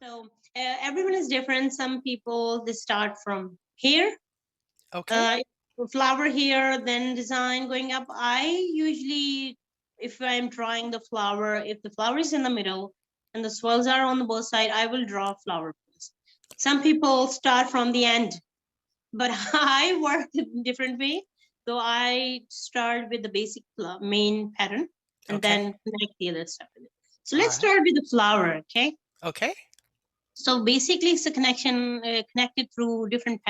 So everyone is different. Some people they start from here, Okay. flower here, then design going up. I usually, if I'm drawing the flower, if the flower is in the middle and the swirls are on the both side, I will draw flower first. Some people start from the end, but I work in different way. So I start with the basic main pattern and Okay. then connect the other stuff with it. So All let's right. start with the flower, okay? Okay. So basically, it's a connection connected through different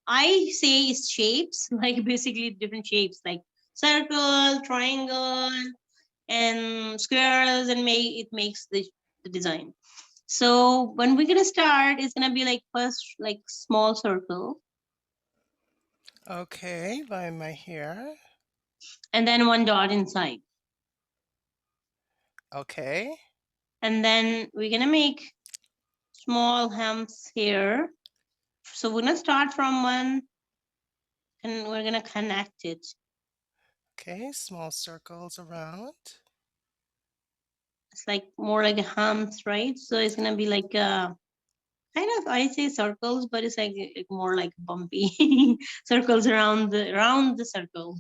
I say it's shapes, like basically different shapes, like circle, triangle, and squares, and it makes the design. So when we're gonna start, it's gonna be like first like small circle, Okay. By my hair. and then one dot inside, Okay. and then we're gonna make small humps here. So we're gonna start from one, and we're gonna connect it. Okay. Small circles around. It's like more like a humps, right? So it's gonna be like a kind of I say circles, but it's like more like bumpy circles around the circle.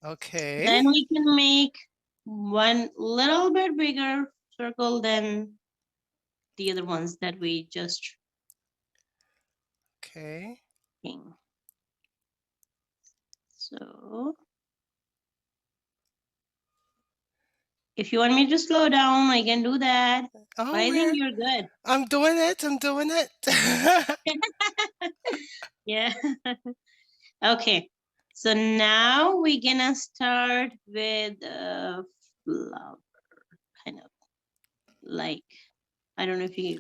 Okay. Then we can make one little bit bigger circle than the other ones that we just Okay. made. So if you want me to slow down, I can do that. But Oh, I think we're. you're good. I'm doing it. I'm doing it. Yeah. Okay. So now we're gonna start with flower, kind of like I don't know if you.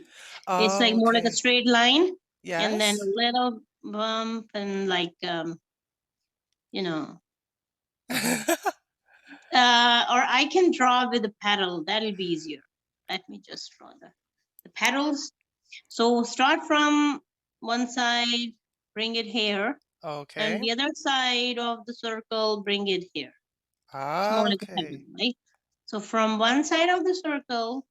It's like Oh, more like a okay. straight line, and then Yes. a little bump, and like you know, or I can draw with the petal. That'll be easier. Let me just draw the petals. So start from one side, bring it here, and Okay. the other side of the circle, bring it here. It's more Ah, like a petal, okay. right? So from one side of the circle,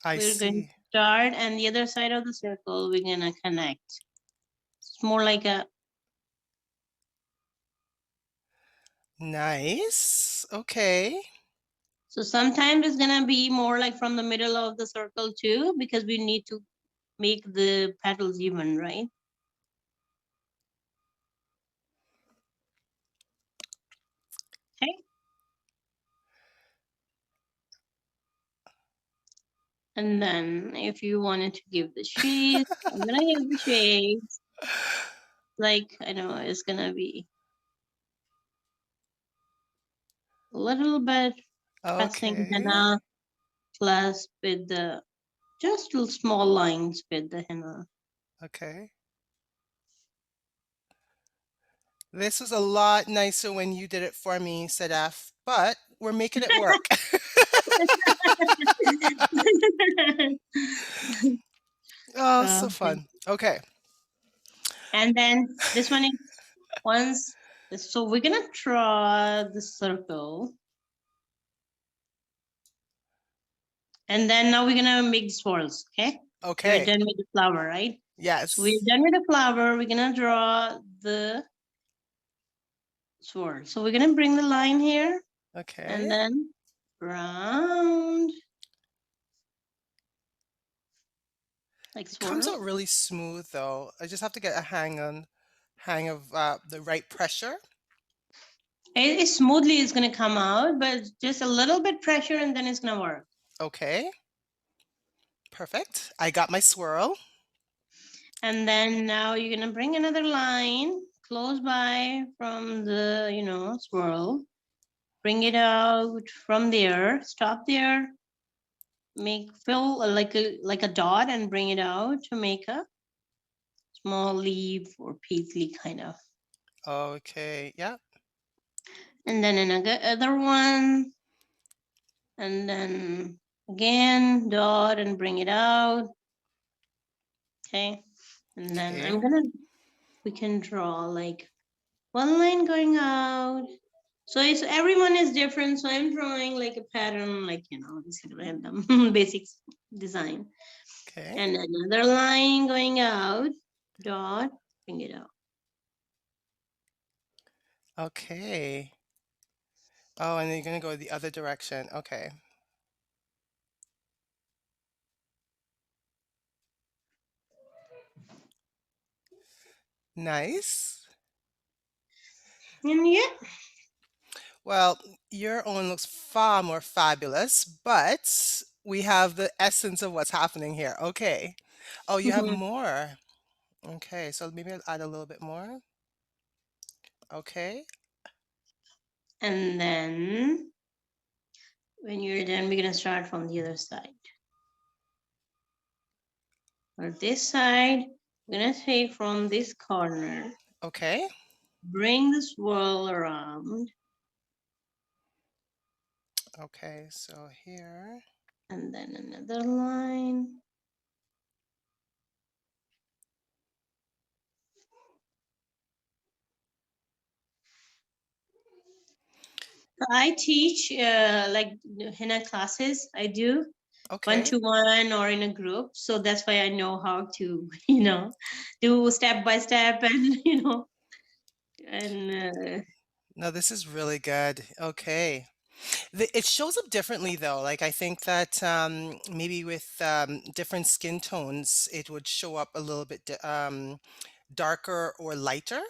I we're going to see. start, and the other side of the circle, we're gonna connect. It's more like a. Nice. Okay. So sometimes it's gonna be more like from the middle of the circle too, because we need to make the petals even, right? Okay. And then if you wanted to give the shades, I'm gonna give the shades. Like I know it's gonna be a little bit pressing Okay. henna plus with the just little small lines with the henna. Okay. This was a lot nicer when you did it for me, Sadaf, but we're making it work. Oh, so Okay. fun. Okay. And then this one is once. So we're gonna draw the circle, and then now we're gonna make swirls. Okay. We're Okay. done with the flower, right? So we're Yes. done with the flower. We're gonna draw the swirl. So we're gonna bring the line here, and Okay. then round like It comes swirl. out really smooth though. I just have to get a hang of the right pressure. It smoothly is gonna come out, but just a little bit pressure, and then it's gonna work. Okay. Perfect. I got my swirl. And then now you're gonna bring another line close by from the swirl. Bring it out from there. Stop there. Make fill like a dot and bring it out to make a small leaf or paisley kind of. Okay. Yeah. And then another other one, and then again dot and bring it out. Okay. And then Okay. we can draw like one line going out, So it's everyone is different. So I'm drawing like a pattern, like this random basic design, Okay. and another line going out, dot, bring it out. Okay. Oh, and then you're gonna go the other direction. Okay. Nice. And yeah, Well, your own looks far more fabulous, but we have the essence of what's happening here. Okay. Oh, you have more. Okay, so maybe I'll add a little bit more. Okay. and then when you're done, we're gonna start from the other side. For this side, we're gonna take from this corner, Okay. bring the swirl around, Okay, so here. and then another line. I teach like henna classes. I do one Okay. to one or in a group, so that's why I know how to do step by step and and No, this is really good. Okay. It shows up differently though. Like I think that maybe with different skin tones, it would show up a little bit darker or lighter.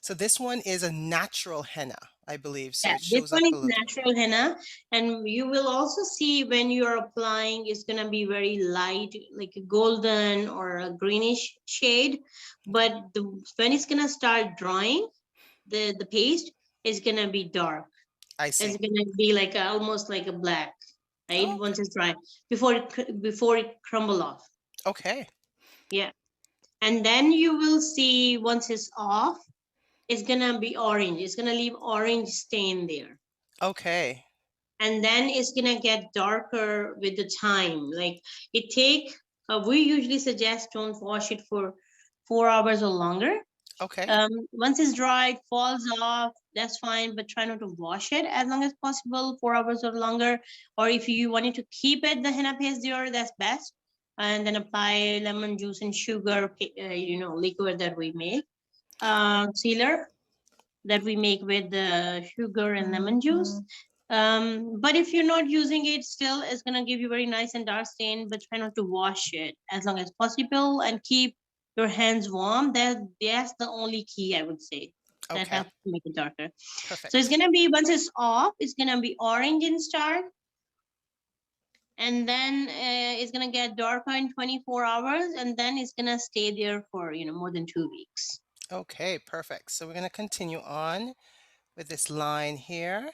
So this one is a natural henna, I believe. So yeah, it this shows one up a is little. natural henna, and you will also see when you are applying, it's gonna be very light, like a golden or a greenish shade. Okay. But when it's gonna start drying, the paste is gonna be dark. I It's see. gonna be like almost like a black, right? Oh, okay. Once it's dry, before it crumble off. Okay. Yeah, and then you will see once it's off, it's gonna be orange. It's gonna leave orange stain there, Okay. and then it's gonna get darker with the time. Like it take. We usually suggest don't wash it for 4 hours or longer. Okay. Once it's dry, it falls off. That's fine, but try not to wash it as long as possible, 4 hours or longer. Or if you wanted to keep it, the henna paste there, that's best. And then apply lemon juice and sugar, liquid that we make, sealer that we make with the sugar and lemon juice. But if you're not using it, still, it's gonna give you very nice and dark stain. But try not to wash it as long as possible, and keep your hands warm. That's the only key I would say that Okay. helps to make it darker. So it's Perfect. gonna be once it's off, it's gonna be orange in start, and then it's gonna get darker in 24 hours, and then it's gonna stay there for more than 2 weeks. Okay, perfect. So we're going to continue on with this line here.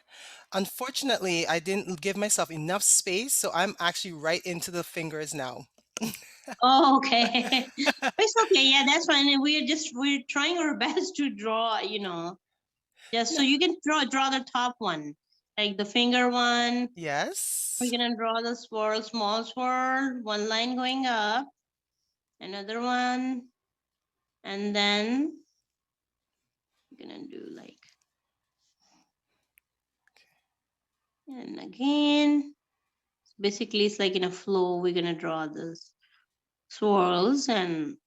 Unfortunately, I didn't give myself enough space, so I'm actually right into the fingers now. Oh, okay. It's okay. Yeah, that's fine. And we're trying our best to draw, just so Yeah. you can draw the top one, like the finger one. We're Yes. gonna draw the swirl, small swirl, one line going up, another one, and then we're gonna do like, and again. Basically, it's like in a flow. We're gonna draw the swirls and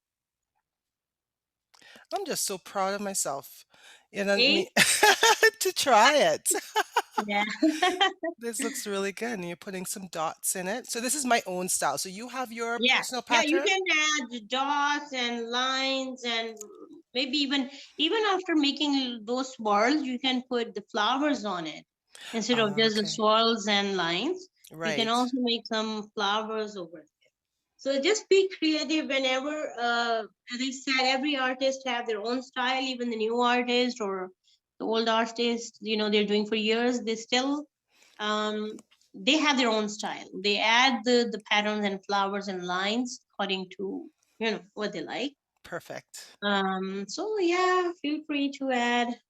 I'm just so proud of myself. You know, me eight. to try it. Yeah. This looks really good. And you're putting some dots in it. So this is my own style. So you have your Yeah, personal yeah, you pattern? can add dots and lines, and maybe even after making those swirls, you can put the flowers on it instead of just the Okay. swirls and lines. You can Right. also make some flowers over it. So just be creative whenever. As I said, every artist have their own style. Even the new artist or the old artist, they're doing for years. They still, um, they have their own style. They add the patterns and flowers and lines according to what they like. Perfect. So yeah, feel free to add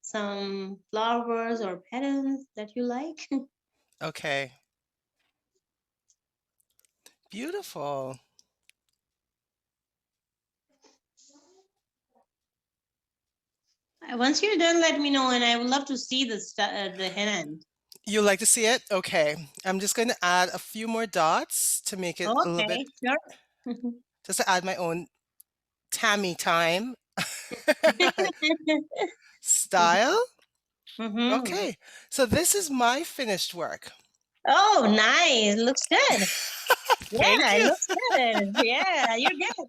some flowers or patterns that you like. Okay. Beautiful. Once you're done, let me know, and I would love to see the henna. You like to see it? Okay. I'm just going to add a few more dots to make it a little bit, Okay, sure. just to add my own Tammie time style. Mm-hmm. Okay. So this is my finished work. Oh, nice. Looks good. Thank Yeah, it you. looks good. Yeah, you're good.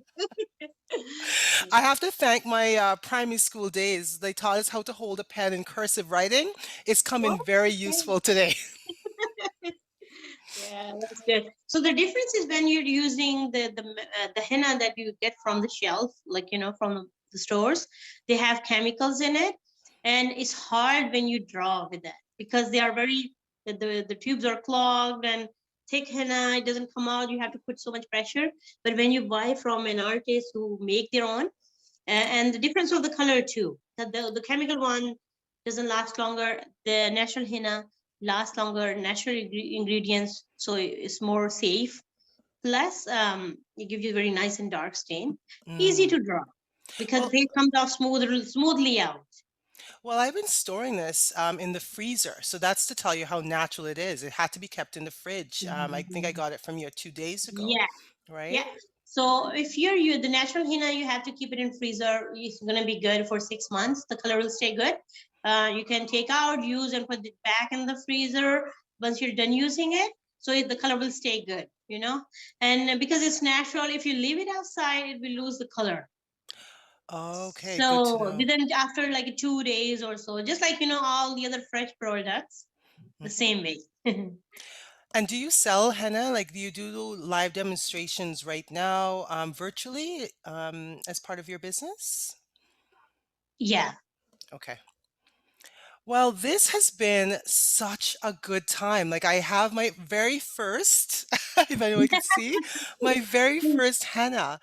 I have to thank my primary school days. They taught us how to hold a pen in cursive writing. It's come in very useful today. Yeah, that's good. So the difference is when you're using the henna that you get from the shelf, like from the stores, they have chemicals in it, and it's hard when you draw with that because they are very the tubes are clogged and thick henna. It doesn't come out. You have to put so much pressure. But when you buy from an artist who make their own, and the difference of the color too, that the chemical one doesn't last longer. The natural henna lasts longer, natural ingredients, so it's more safe. Plus, it gives you very nice and dark stain, easy Mm. to draw because the Well, paint comes off smoothly out. well, I've been storing this in the freezer, so that's to tell you how natural it is. It had to be kept in the fridge. I think I Mhm. got it from you 2 days ago, Yeah, right? yeah. So if you the natural henna, you have to keep it in freezer. It's gonna be good for 6 months. The color will stay good. You can take out, use, and put it back in the freezer once you're done using it. So the color will stay good, And because it's natural, if you leave it outside, it will lose the color. Okay, good to So know. then after like 2 days or so, just like all the other fresh products, the Mhm. same way. And do you sell henna? Like, do you do live demonstrations right now, virtually, as part of your business? Yeah. Okay. Well, this has been such a good time. Like, I have my very first, if anyone could see, my very first henna.